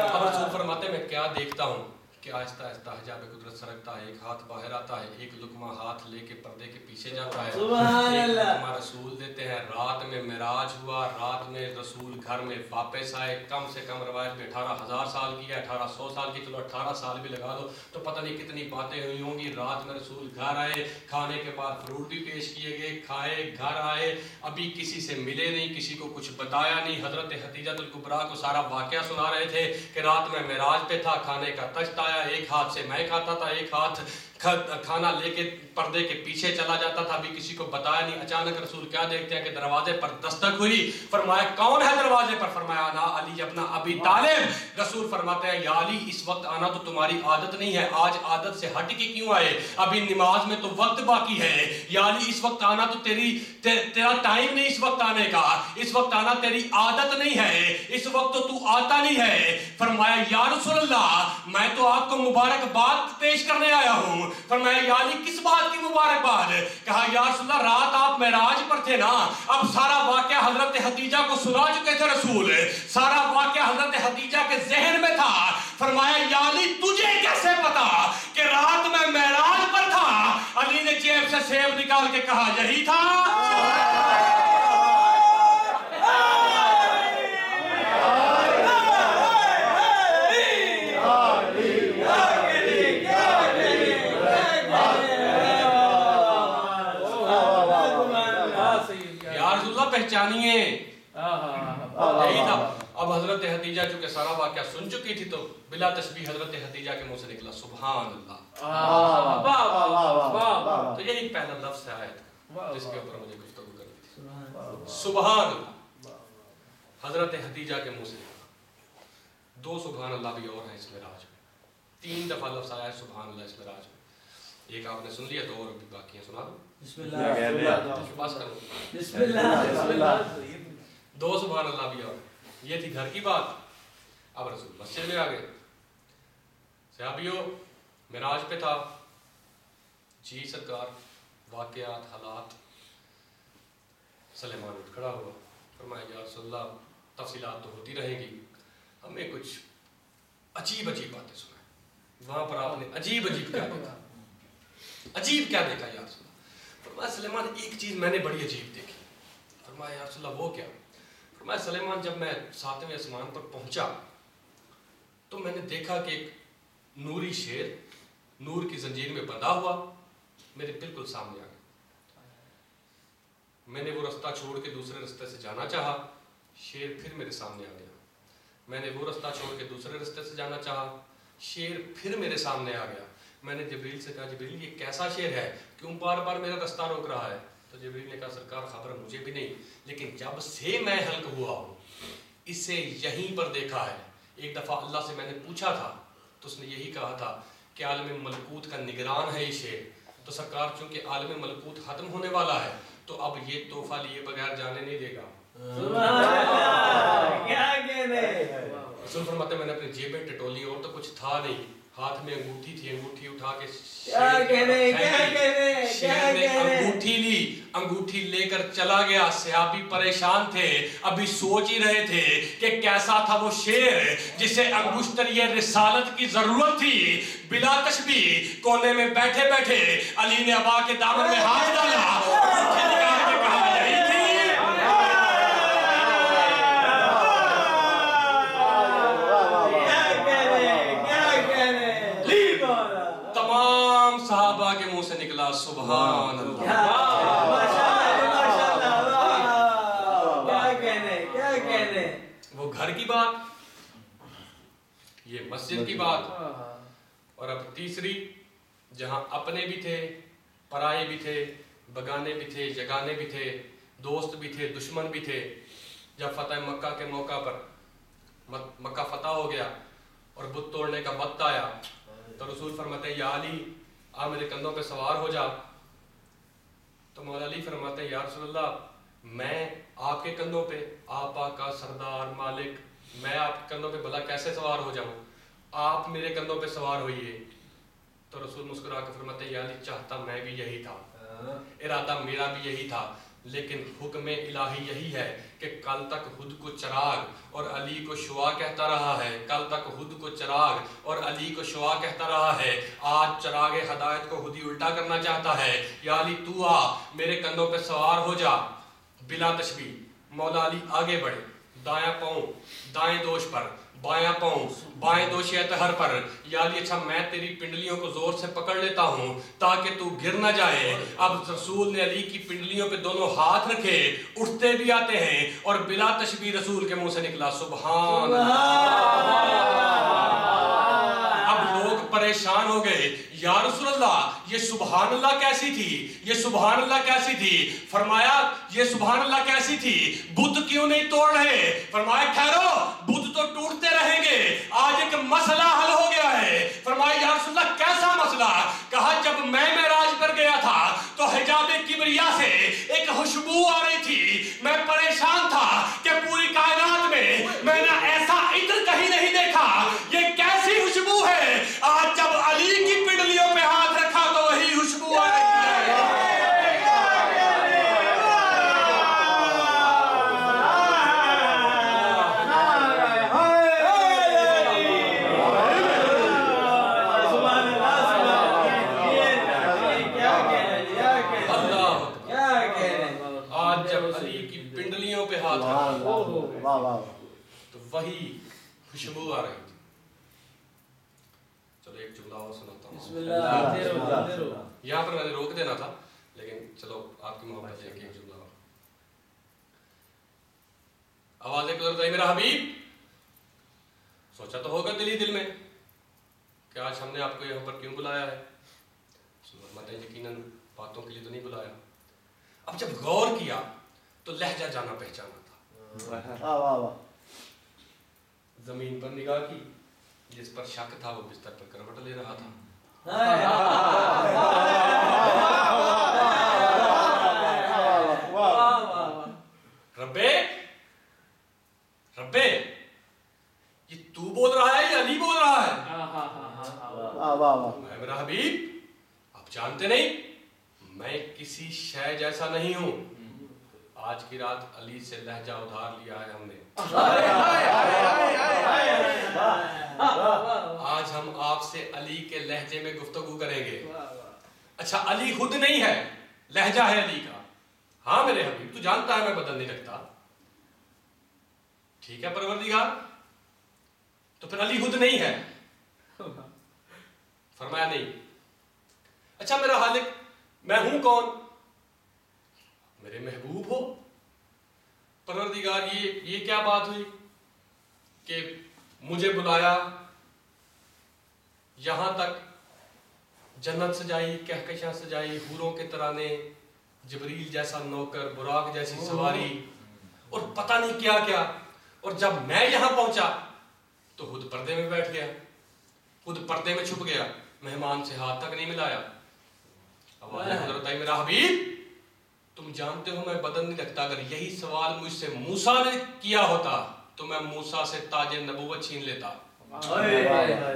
اب رسول فرماتے میں کیا دیکھتا ہوں کہ آہستہ آہستہ حجاب قدرت سرکتا ہے، ایک ہاتھ باہر آتا ہے، ایک لقمہ ہاتھ لے کے پردے کے پیچھے جاتا ہے، ایک لقمہ رسول دیتے ہیں۔ رات میں معراج ہوا، رات میں رسول گھر میں واپس آئے، کم سے کم روایت میں 18,000 سال کی ہے، 1800 سال کی، چلو 18 سال بھی لگا دو تو پتہ نہیں کتنی باتیں ہوئی ہوں گی۔ رات میں رسول گھر آئے، کھانے کے بعد فروٹ بھی پیش کیے گئے، کھائے، گھر آئے، ابھی کسی سے ملے نہیں، کسی کو کچھ بتایا نہیں۔ حضرت خدیجہ الکبریٰ کو سارا واقعہ سنا رہے تھے کہ رات میں معراج پہ تھا، کھانے کا تشت آیا، ایک ہاتھ سے میں کھاتا تھا، ایک ہاتھ کھانا لے کے پردے کے پیچھے چلا جاتا تھا، ابھی کسی کو بتایا نہیں۔ اچانک رسول کیا دیکھتے ہیں کہ دروازے پر دستک ہوئی۔ فرمایا کون ہے دروازے پر؟ فرمایا انا علی ابن ابی طالب۔ رسول فرماتے ہیں یا علی اس وقت آنا تو تمہاری عادت نہیں ہے، آج عادت سے ہٹ کے کیوں آئے؟ ابھی نماز میں تو وقت باقی ہے۔ یا علی اس وقت آنا تو تیرا ٹائم نہیں اس وقت آنے کا، اس وقت آنا تیری عادت نہیں ہے، اس وقت تو آتا نہیں ہے۔ فرمایا یا رسول اللہ میں تو آپ کو مبارکباد پیش کرنے آیا ہوں، ہوں. فرمایا یا علی کس بات کی مبارکباد؟ کہا یا رسول اللہ رات آپ معراج پر تھے نا. اب سارا واقعہ حضرت خدیجہ کو سنا چکے تھے رسول, سارا واقعہ حضرت خدیجہ کے ذہن میں تھا. فرمایا یا علی تجھے کیسے پتا کہ رات میں معراج پر تھا؟ علی نے جیب سے سیب نکال کے کہا یہی تھا. پہچانیے یہی تھا. اب حضرت خدیجہ چونکہ سارا واقعہ سن چکی تھی تو بلا تشبیہ حضرت خدیجہ کے منہ سے نکلا سبحان اللہ. تو یہی پہلا لفظ ہے آیت کا جس کے اوپر مجھے گفتگو کرنی تھی. سبحان اللہ حضرت خدیجہ کے منہ سے نکلا. 2 سبحان اللہ بھی اور ہیں اس معراج میں. 3 دفعہ لفظ آیا ہے سبحان اللہ اس معراج میں. ایک آپ نے سن لیا, 2 اور بھی باقی ہیں, سنا دو. بسم اللہ پاس کرو. بسم اللہ 2 سبحان اللہ بھی اور. یہ تھی گھر کی بات. اب رسول مسجد میں آ گئے. صحابیوں معراج پہ تھا. جی سرکار واقعات حالات. سلیمان اٹھ کھڑا ہوا. فرمایا یا رسول اللہ تفصیلات تو ہوتی رہیں گی, ہمیں کچھ عجیب عجیب باتیں سنائیں. وہاں پر آپ نے عجیب عجیب کیا دیکھا؟ عجیب کیا دیکھا یا رسول اللہ؟ فرمایا سلیمان ایک چیز میں نے بڑی عجیب دیکھی. فرمایا یا رسول اللہ وہ کیا؟ فرمایا سلیمان جب میں 7ویں آسمان پر پہنچا تو میں نے دیکھا کہ ایک نوری شیر نور کی زنجیر میں بندھا ہوا میرے بالکل سامنے آ گیا. میں نے وہ رستہ چھوڑ کے دوسرے رستے سے جانا چاہا, شیر پھر میرے سامنے آ گیا. میں نے وہ رستہ چھوڑ کے دوسرے رستے سے جانا چاہا, شیر پھر میرے سامنے آ گیا. میں نے جبریل سے کہا جبریل یہ کیسا شیر ہے, کیوں بار بار میرا رستہ روک رہا ہے؟ تو جبریل نے کہا سرکار خبر مجھے بھی نہیں, لیکن جب سے میں ہلک ہوا ہوں اسے یہیں پر دیکھا ہے. ایک دفعہ اللہ سے میں نے پوچھا تھا تو اس نے یہی کہا تھا کہ عالم ملکوت کا نگران ہے یہ شیر. تو سرکار چونکہ عالم ملکوت ختم ہونے والا ہے تو اب یہ تحفہ لیے بغیر جانے نہیں دے گا. رسول فرماتے میں نے اپنی جیب میں ٹٹولی اور تو کچھ تھا نہیں, ہاتھ میں انگوٹھی تھی, انگوٹھی اٹھا کے شیر نے انگوٹھی لی, انگوٹھی لے کر چلا گیا. صحابی پریشان تھے, ابھی سوچ ہی رہے تھے کہ کیسا تھا وہ شیر جسے انگشتر یہ رسالت کی ضرورت تھی. بلا تشبیہ کونے میں بیٹھے بیٹھے علی نے ابا کے دامن میں ہاتھ ڈالا, انگوٹھی نکال کے کہا یہی تھی. صحابہ کے منہ سے نکلا سبحان اللہ. وہ گھر کی بات, یہ مسجد کی بات, اور اب تیسری جہاں اپنے بھی تھے, پرائے بھی تھے, بگانے بھی تھے, جگانے بھی تھے, دوست بھی تھے, دشمن بھی تھے. جب فتح مکہ کے موقع پر مکہ فتح ہو گیا اور بت توڑنے کا وقت آیا تو رسول فرماتے ہیں یا علی آ میرے کندھوں پہ سوار ہو جا. تو مولا علی فرماتے ہیں یا رسول اللہ میں آپ کے کندھوں پہ, آپ کا سردار مالک, میں آپ کے کندھوں پہ بھلا کیسے سوار ہو جاؤں, آپ میرے کندھوں پہ سوار ہوئیے. تو رسول مسکرا کے فرماتے ہیں یا علی چاہتا میں بھی یہی تھا, ارادہ میرا بھی یہی تھا, لیکن حکم الہی یہی ہے کہ کل تک خود کو چراغ اور علی کو شعاع کہتا رہا ہے, کل تک خود کو چراغ اور علی کو شعاع کہتا رہا ہے, آج چراغ ہدایت کو خود ہی الٹا کرنا چاہتا ہے. یا علی تو آ میرے کندھوں پہ سوار ہو جا. بلا تشبیہ مولا علی آگے بڑھے, دایاں پاؤں دائیں دوش پر, بایاں پاؤں بائیں دوش اتہر پر. یا علی اچھا میں تیری پنڈلیوں کو زور سے پکڑ لیتا ہوں تاکہ تو گر نہ جائے. اب رسول نے علی کی پنڈلیوں پہ دونوں ہاتھ رکھے, اٹھتے بھی آتے ہیں, اور بلا تشبیہ رسول کے منہ سے نکلا سبحان اللہ. اب لوگ پریشان ہو گئے, یا رسول اللہ یہ سبحان اللہ کیسی تھی, یہ سبحان اللہ کیسی تھی. فرمایا یہ سبحان اللہ کیسی تھی, بت کیوں نہیں توڑ رہے؟ فرمایا ٹھہرو بت تو ٹوٹتے رہیں گے, آج ایک مسئلہ حل ہو گیا ہے. فرمایا یا رسول اللہ کیسا مسئلہ؟ کہا جب میں معراج پر گیا تھا تو حجاب کبریا سے ایک خوشبو آ رہی تھی, میں پریشان تھا کہ پوری کائنات میں نے ایسا عطر کہیں نہیں دیکھا, یہ کیسی خوشبو ہے. آج جب علی کی پنڈلیوں پہ ہاتھ رکھا وہی خوشبو آ رہی تھی. چلو ایک جملہ اور سناتا ہوں. بسم اللہ. یہاں پر میں نے روک دینا تھا لیکن چلو آپ کی محبت ہے کہ ایک جملہ اور. آوازیں گزرتا ہے میرا حبیب. سوچا تو ہوگا دل میں کہ آج ہم نے آپ کو یہاں پر کیوں بلایا ہے. فرماتے ہیں یقیناً باتوں کے لیے تو نہیں بلایا. اب جب غور کیا تو لہجہ جانا پہچانا تھا. زمین پر نگاہ کی, جس پر شک تھا وہ بستر پر کروٹ لے رہا تھا. ربے ربے یہ تو بول رہا ہے یا علی بول رہا ہے؟ میرا حبیب آپ جانتے نہیں میں کسی شے جیسا نہیں ہوں. آج کی رات علی سے لہجہ ادھار لیا ہے ہم نے. آج ہم آپ سے علی کے لہجے میں گفتگو کریں گے. اچھا علی خود نہیں ہے, لہجہ ہے علی کا. ہاں میرے حبیب تو جانتا ہے میں بدل نہیں رکھتا. ٹھیک ہے پروردگار, تو پھر علی خود نہیں ہے. فرمایا نہیں. اچھا میرا خالق میں ہوں کون؟ میرے محبوب ہو. پروردگار یہ کیا بات ہوئی کہ مجھے بلایا, یہاں تک جنت سجائی, کہکشاں سجائی, حوروں کے ترانے, جبریل جیسا نوکر, براق جیسی سواری اور پتہ نہیں کیا کیا. اور جب میں یہاں پہنچا تو خود پردے میں بیٹھ گیا, خود پردے میں چھپ گیا, مہمان سے ہاتھ تک نہیں ملایا. حضرت میرا حبیب تم جانتے ہو میں بدن نہیں رکھتا. اگر یہی سوال مجھ سے موسیٰ نے کیا ہوتا تو میں موسیٰ سے تاج نبوت چھین لیتا.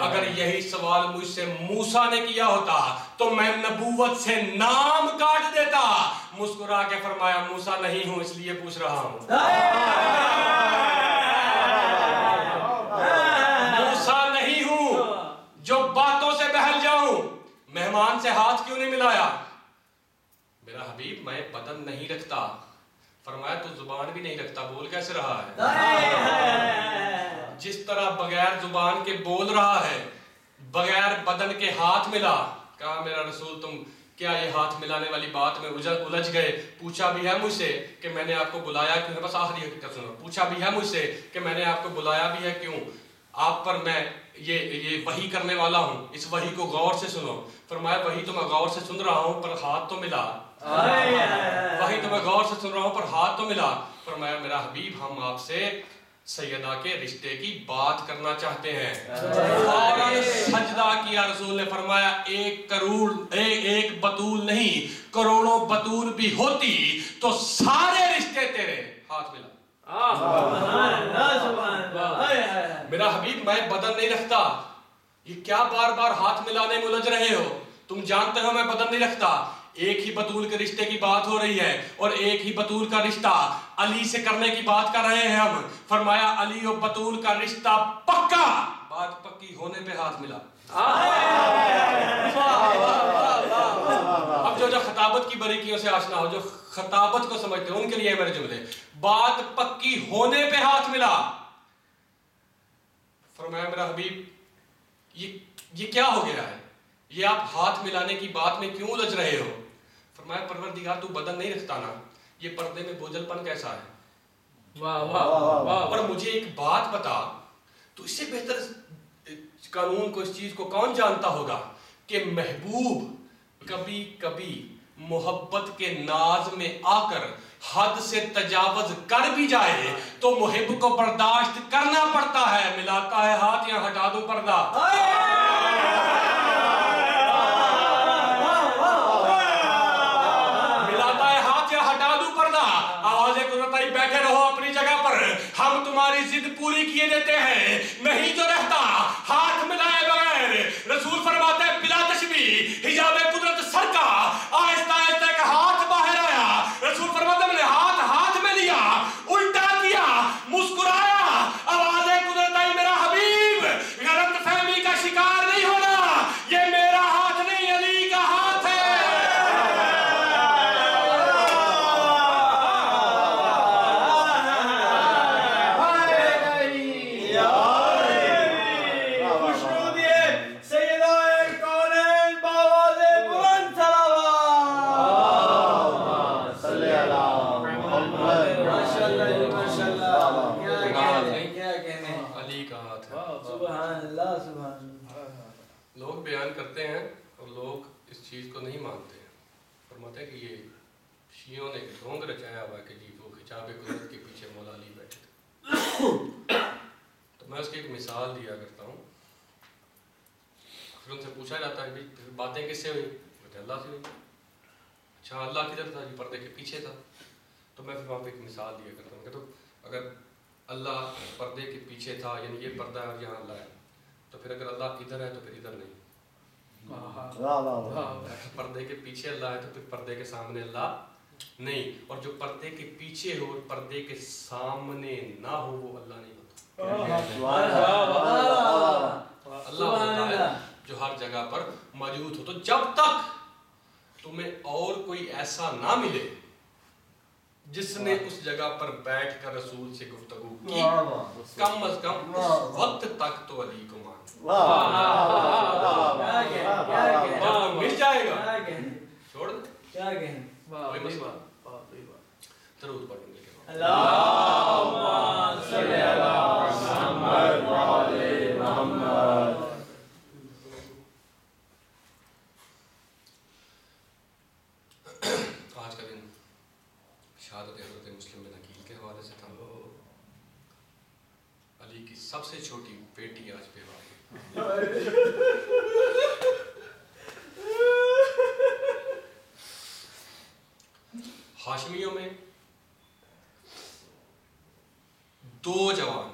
اگر یہی سوال مجھ سے موسیٰ نے کیا ہوتا تو میں نبوت سے نام کاٹ دیتا. مسکرا کے فرمایا موسیٰ نہیں ہوں اس لیے پوچھ رہا ہوں. موسیٰ نہیں ہوں جو باتوں سے بہل جاؤں. مہمان سے ہاتھ کیوں نہیں ملایا؟ میرا حبیب میں بدن نہیں رکھتا. فرمایا تو زبان بھی نہیں رکھتا, بول کیسے رہا ہے؟ جس طرح بغیر زبان کے بول رہا ہے, بغیر بدن کے ہاتھ ملا. کہا میرا رسول تم کیا یہ ہاتھ ملانے والی بات میں الجھ گئے؟ پوچھا بھی ہے مجھ سے کہ میں نے آپ کو بلایا کیوں. بس آخری حقیقت سنو. پوچھا بھی ہے مجھ سے کہ میں نے آپ کو بلایا بھی ہے کیوں. آپ پر میں یہ وحی کرنے والا ہوں, اس وحی کو غور سے سنو. فرمایا وحی تو میں غور سے سن رہا ہوں پر ہاتھ تو ملا. وحی تو میں غور سے سن رہا ہوں پر ہاتھ تو ملا. فرمایا میرا حبیب ہم آپ سے سیدہ کے رشتے کی بات کرنا چاہتے ہیں. فوراً سجدہ کیا رسول نے. فرمایا 1 کروڑ ایک بطول نہیں, کروڑوں بطول بھی ہوتی تو سارے رشتے تیرے. ہاتھ ملا. میرا حبیب میں بدن نہیں رکھتا. یہ کیا بار بار ہاتھ ملانے میں الجھ رہے ہو؟ تم جانتے ہو میں بدن نہیں رکھتا. ایک ہی بطول کے رشتے کی بات ہو رہی ہے اور ایک ہی بطول کا رشتہ علی سے کرنے کی بات کر رہے ہیں ہم. فرمایا علی و بطول کا رشتہ پکا. بات پکی ہونے پہ ہاتھ ملا. اب جو خطابت کی باریکیوں سے آشنا ہو, جو خطابت کو سمجھتے ہیں ان کے لیے میرے جملے. بات پکی ہونے پہ ہاتھ ملا. فرمایا میرا حبیب یہ کیا ہو گیا ہے؟ یہ آپ ہاتھ ملانے کی بات میں کیوں الجھ رہے ہو؟ فرمایا پروردگار تو بدن نہیں رکھتا نا, یہ پردے میں بوجھل پن کیسا ہے؟ اور مجھے ایک بات بتا, تو اس سے بہتر قانون کو, اس چیز کو کون جانتا ہوگا کہ محبوب کبھی کبھی محبت کے ناز میں آ کر حد سے تجاوز کر بھی جائے تو محب کو برداشت کرنا پڑتا ہے. ملاتا ہے ہاتھ یا ہٹا دوں پردہ. ملاتا ہے ہاتھ یا ہٹا دوں پردہ. آوازیں گزرتا ہی بیٹھے رہو اپنی جگہ پر, ہم تمہاری ضد پوری کیے دیتے ہیں. نہیں جو رہتا ہاتھ ملائے بغیر. رسول فرماتے ہیں بلا تشبیہ حجاب قدرت سر کا آہستہ آہستہ ایک ہاتھ باہر آیا. رسول فرماتے ہیں میں نے ہاتھ میں لیا, الٹا کیا, مسکرایا. آوازیں قدرت آئی میرا حبیب غلط فہمی کا شکار نہیں ہونا, یہ میرا ہاتھ نہیں علی کا ہاتھ ہے. لوگ بیان کرتے ہیں اور لوگ اس چیز کو نہیں مانتے ہیں. فرماتے ہیں کہ یہ شیعوں نے ڈھونگ رچایا ہوا ہے کہ جی وہ حجاب قدرت کے پیچھے مولا علی بیٹھے تھے. تو میں اس کی ایک مثال دیا کرتا ہوں. پھر ان سے پوچھا جاتا ہے کہ باتیں کس سے ہوئی؟ بولتے اللہ سے ہوئی. اچھا اللہ کدھر تھا؟ جی پردے کے پیچھے تھا. تو میں پھر وہاں پہ ایک مثال دیا کرتا ہوں کہ تو اگر اللہ پردے کے پیچھے تھا یعنی یہ پردہ ہے اور یہاں اللہ ہے تو پھر اگر اللہ ادھر ہے تو پھر ادھر نہیں. پردے کے پیچھے اللہ ہے تو پھر پردے کے سامنے اللہ نہیں. اور جو پردے کے پیچھے ہو اور پردے کے سامنے نہ ہو وہ اللہ نہیں ہوتا. اللہ ہوتا ہے جو ہر جگہ پر موجود ہو. تو جب تک تمہیں اور کوئی ایسا نہ ملے جس نے اس جگہ پر بیٹھ کر رسول سے گفتگو کی کم از کم اس وقت تک تو علی کو مان. مل جائے گا چھوڑ دے. درود پڑھیں گے اللہم صلی علی محمد و علی محمد. آج کا دن شہادت حضرت مسلم بن عقیل کے حوالے سے تھا. علی کی سب سے چھوٹی بیٹی آج بیوہ ہے. ہاشمیوں میں دو جوان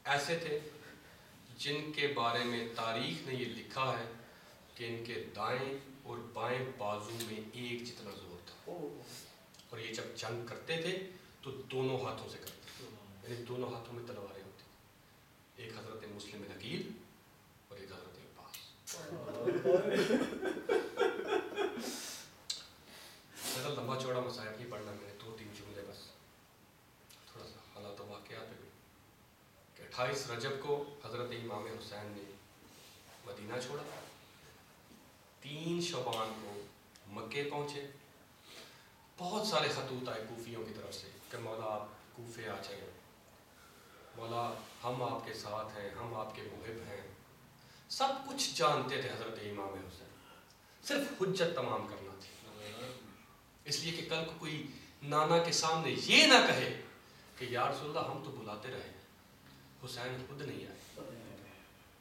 ایسے تھے جن کے بارے میں تاریخ نے یہ لکھا ہے کہ ان کے دائیں اور بائیں بازو میں ایک جتنا زور تھا. اور یہ جب جنگ کرتے تھے تو دونوں ہاتھوں سے کرتے تھے یعنی دونوں ہاتھوں میں تلواریں ہوتی. ایک حضرت مسلم بن عقیل اور ایک حضرت عباس. زیادہ لمبا چوڑا مسائل نہیں پڑھنا میں نے, 2-3 جملے بس تھوڑا سا حالات و واقعات پہ. کہ 28 رجب کو حضرت امام حسین نے مدینہ چھوڑا. 3 شعبان کو مکے پہنچے. بہت سارے خطوط آئے کوفیوں کی طرف سے کہ مولا آپ کوفے آ جائیں, مولا ہم آپ کے ساتھ ہیں, ہم آپ کے محب ہیں. سب کچھ جانتے تھے حضرت امام حسین, صرف حجت تمام کرنا تھی. اس لیے کہ کل کو کوئی نانا کے سامنے یہ نہ کہے کہ یا رسول اللہ ہم تو بلاتے رہے حسین خود نہیں آئے.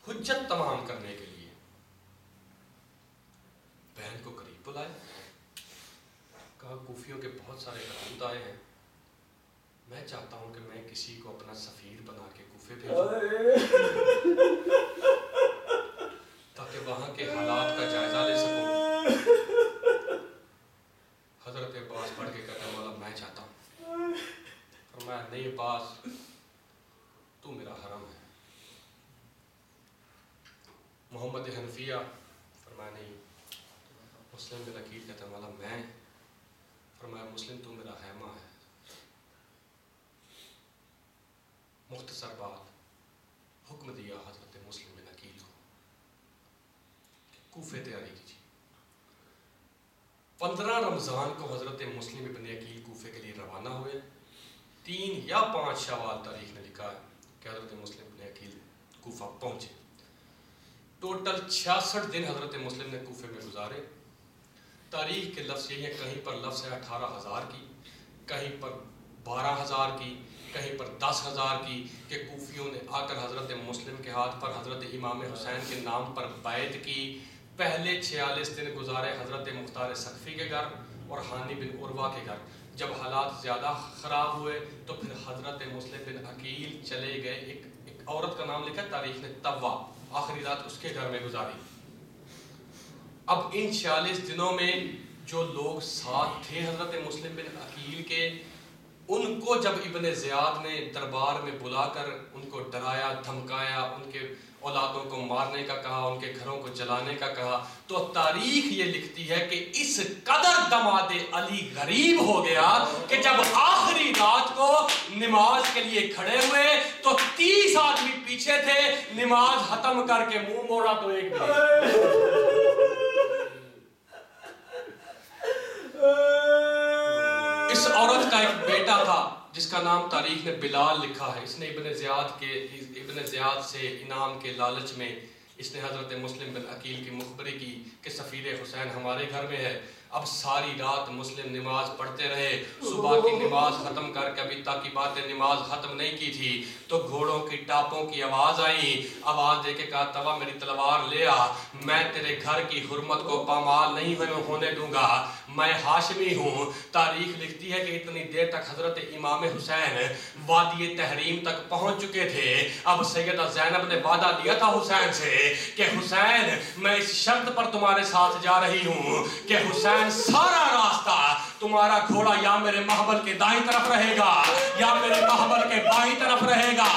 حجت تمام کرنے کے لیے بہن کو قریب بلائے. کہا کوفیوں کے بہت سارے خطوط آئے ہیں, میں چاہتا ہوں کہ میں کسی کو اپنا سفیر بنا کے کوفے بھیجوں تاکہ وہاں کے حالات کا جائزہ لے سکوں. حضرت عباس پڑھ کے کہتا ہے مولا میں چاہتا ہوں. فرمایا نہیں عباس تو میرا حرم ہے. محمد حنفیہ فرمایا نہیں. مسلم بن عقیل کہتا ہے مولا میں. فرمایا مسلم تو میرا خیمہ ہے. مختصر بات حکم دیا حضرت مسلم بن عقیل کو کوفے تیاری کیجیے. 15 رمضان کو حضرت مسلم بن عقیل کوفے کے لیے روانہ ہوئے. 3 یا 5 شوال تاریخ نے لکھا ہے کہ حضرت مسلم بن عقیل کوفہ پہنچے. ٹوٹل 66 دن حضرت مسلم نے کوفے میں گزارے. تاریخ کے لفظ یہی ہے, کہیں پر لفظ ہے 18,000 کی, کہیں پر 12,000 کی, کہیں پر 10,000 کی, کہ کوفیوں نے آ کر حضرت مسلم کے ہاتھ پر حضرت امام حسین کے نام پر بیعت کی. پہلے 46 دن گزارے حضرت مختار سقفی کے گھر اور حانی بن عروہ کے گھر. جب حالات زیادہ خراب ہوئے تو پھر حضرت مسلم بن عقیل چلے گئے. ایک عورت کا نام لکھا تاریخ نے طوا, آخری رات اس کے گھر میں گزاری. اب ان 46 دنوں میں جو لوگ ساتھ تھے حضرت مسلم بن عقیل کے, ان کو جب ابن زیاد نے دربار میں بلا کر ان کو ڈرایا دھمکایا, ان کے اولادوں کو مارنے کا کہا, ان کے گھروں کو جلانے کا کہا, تو تاریخ یہ لکھتی ہے کہ اس قدر دماد علی غریب ہو گیا کہ جب آخری رات کو نماز کے لیے کھڑے ہوئے تو 30 آدمی پیچھے تھے. نماز ختم کر کے منہ موڑا تو ایک اس عورت کا ایک بیٹا تھا جس کا نام تاریخ نے بلال لکھا ہے. اس نے ابن زیاد سے انعام کے لالچ میں اس نے حضرت مسلم بن عقیل کی مخبری کی کہ سفیر حسین ہمارے گھر میں ہے. اب ساری رات مسلم نماز پڑھتے رہے. صبح کی نماز ختم کر کے ابھی تک کی باتیں نماز ختم نہیں کی تھی تو گھوڑوں کی ٹاپوں کی آواز آئی. آواز دے کے کہا توا میری تلوار لے آ, میں تیرے گھر کی حرمت کو پامال نہیں ہونے دوں گا. میں ہاشمی ہوں. تاریخ لکھتی ہے کہ اتنی دیر تک حضرت امام حسین وادی تحریم تک پہنچ چکے تھے. اب سیدہ زینب نے وعدہ لیا تھا حسین سے کہ حسین میں اس شرط پر تمہارے ساتھ جا رہی ہوں کہ حسین سارا راستہ تمہارا گھوڑا یا میرے محبل کے دائیں طرف رہے گا یا میرے محبل کے بائیں طرف رہے گا.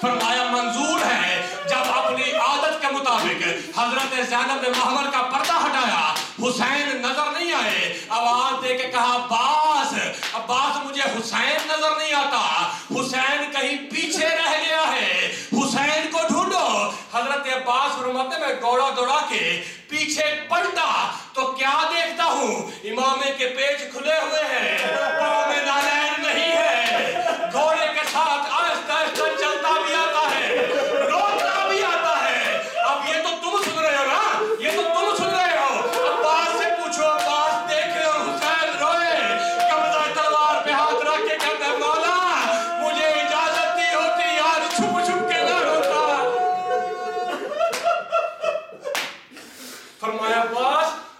فرمایا منظور ہے. جب اپنی عادت کے مطابق حضرت زینب نے محبل کا پردہ ہٹایا, حسین نظر نہیں آئے. آواز دے کے کہا عباس, عباس مجھے حسین نظر نہیں آتا, حسین کہیں پیچھے رہ گیا ہے, حسین کو ڈھونڈو. حضرت عباس فرماتے میں گھوڑا دوڑا کے پیچھے پلٹا تو کیا دیکھتا ہوں, امامے کے پیچ کھلے ہوئے ہیں, پاؤں میں نالین نہیں ہے. گھوڑے کے ساتھ آہستہ آہستہ چلتا بھی آتا ہے, روتا بھی آتا ہے. اب یہ تو تم سن رہے ہو نا, یہ تو تم سن رہے ہو. عباس سے پوچھو, عباس دیکھے اور حسین روئے, قبضہ تلوار پہ ہاتھ رکھ کے کہتے ہیں مولا مجھے اجازت دی ہوتی آج چھپ چھپ کے نہ روتا. فرمایا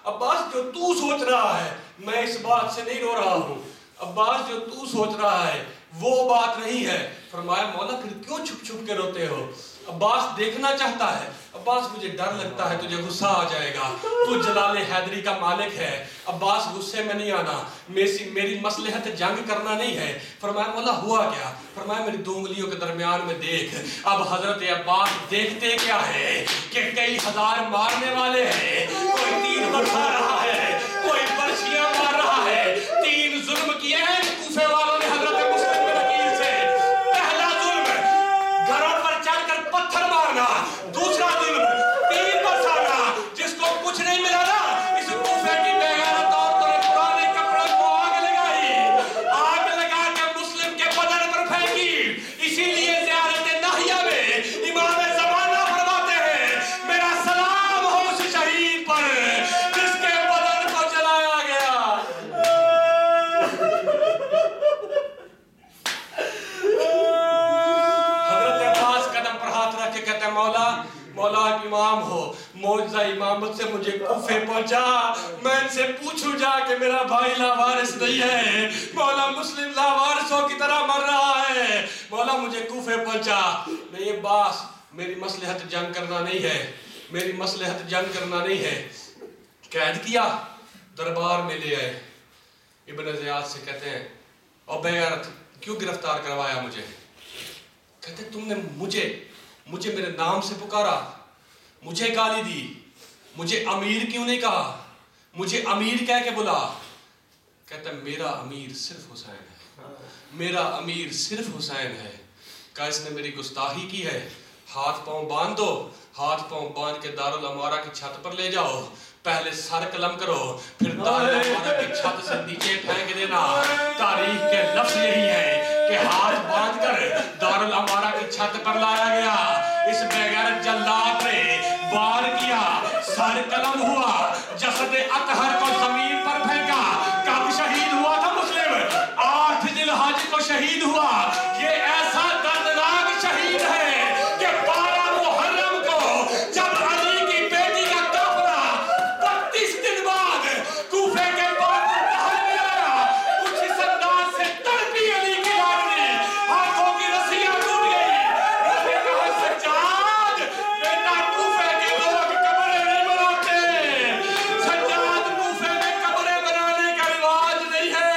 عباس جو تو سوچ رہا ہے میں اس بات سے نہیں رو رہا ہوں. عباس جو تو سوچ رہا ہے وہ بات نہیں ہے. فرمایا مولا پھر کیوں چھپ چھپ کے روتے ہو. عباس دیکھنا چاہتا ہے. عباس مجھے ڈر لگتا ہے تجھے غصہ آ جائے گا, تو جلال حیدری کا مالک ہے. عباس غصے میں نہیں آنا, میری مصلحت جنگ کرنا نہیں ہے. فرمایا مولا ہوا کیا. فرمایا میری دو انگلیوں کے درمیان میں دیکھ. اب حضرت عباس دیکھتے کیا ہے کہ کئی ہزار مارنے والے ہیں, کوئی تیر برسا رہا ہے, کوئی برچیاں مار رہا ہے. 3 ظلم کیے ہیں کوفے والوں نے حضرت مسلم بن عقیل سے. پہلا ظلم گھروں پر چڑھ کر پتھر مارنا, دوسرا ظلم تیر برسانا. جس کو کچھ نہیں ملا نا اس کوفے کی بے غیرت عورتوں نے پرانے کپڑوں کو آگ لگائی, آگ لگا کے مسلم کے بدن پر پھینکی. اسی لیے زیارت ناہیہ میں امام زمانہ فرماتے ہیں میرا سلام ہو اس شہید پر جس کے بدن کو جلایا گیا. حضرت عباس قدم پر ہاتھ رکھ کے کہتے ہیں مولا آپ امام ہو, معجزہ امامت سے مجھے کوفے پہنچا, میں ان سے پوچھوں جا کہ میرا بھائی لاوارث نہیں ہے, مولا مسلم لاوارثوں کی طرح مر رہا ہے, مولا مجھے کوفے پہنچا. نہیں عباس میری مصلحت جنگ کرنا نہیں ہے, میری مصلحت جنگ کرنا نہیں ہے. قید کیا, دربار میں لے آئے. ابن زیاد سے کہتے ہیں او بے غیرت کیوں گرفتار کروایا مجھے. کہتے تم نے مجھے میرے نام سے پکارا, مجھے گالی دی, مجھے امیر کیوں نہیں کہا, مجھے امیر کہہ کے بلا. کہتا میرا امیر صرف حسین ہے, میرا امیر صرف حسین ہے. کہا اس نے میری گستاخی کی ہے, ہاتھ پاؤں باندھ دو. ہاتھ پاؤں باندھ کے دارالامارہ کی چھت پر لے جاؤ, پہلے سر قلم کرو پھر دارالامارہ کی چھت سے نیچے پھینک دینا. تاریخ کے لفظ یہی ہے کہ ہاتھ باندھ کر دارالامارہ کی چھت پر لایا گیا. اس بے غیرت جلاد نے وار کیا, سر قلم ہوا, جسد اطہر کو زمین پر پھینکا. کب شہید ہوا تھا مسلم؟ 8 ذی الحج کو شہید ہوا. یہ ایسا دردناک شہید ہے کہ 12 محرم کو جب علی کی بیٹی کا قافلہ 32 دن بعد کوفے کے باطن محل میں آیا, کچھ اس انداز سے تڑپی علی کی لاڈلی, ہاتھوں کی رسیاں ٹوٹ گئی. اس نے کہا سجاد بیٹا کوفے کے لوگ قبریں نہیں بناتے, سجاد کوفے میں قبریں بنانے کا رواج نہیں ہے,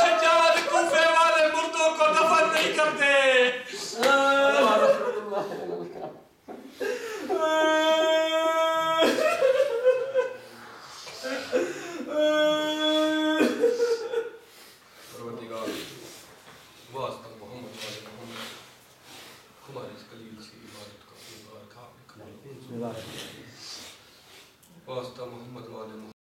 سجاد کوفے والے مردوں کو دفن نہیں کرتے. پروردگار واسطہ محمد والے محمد ہماری اس قلیل سی عبادت کو اپنی بارگاہ میں قبول فرما. واسطہ محمد والے محمد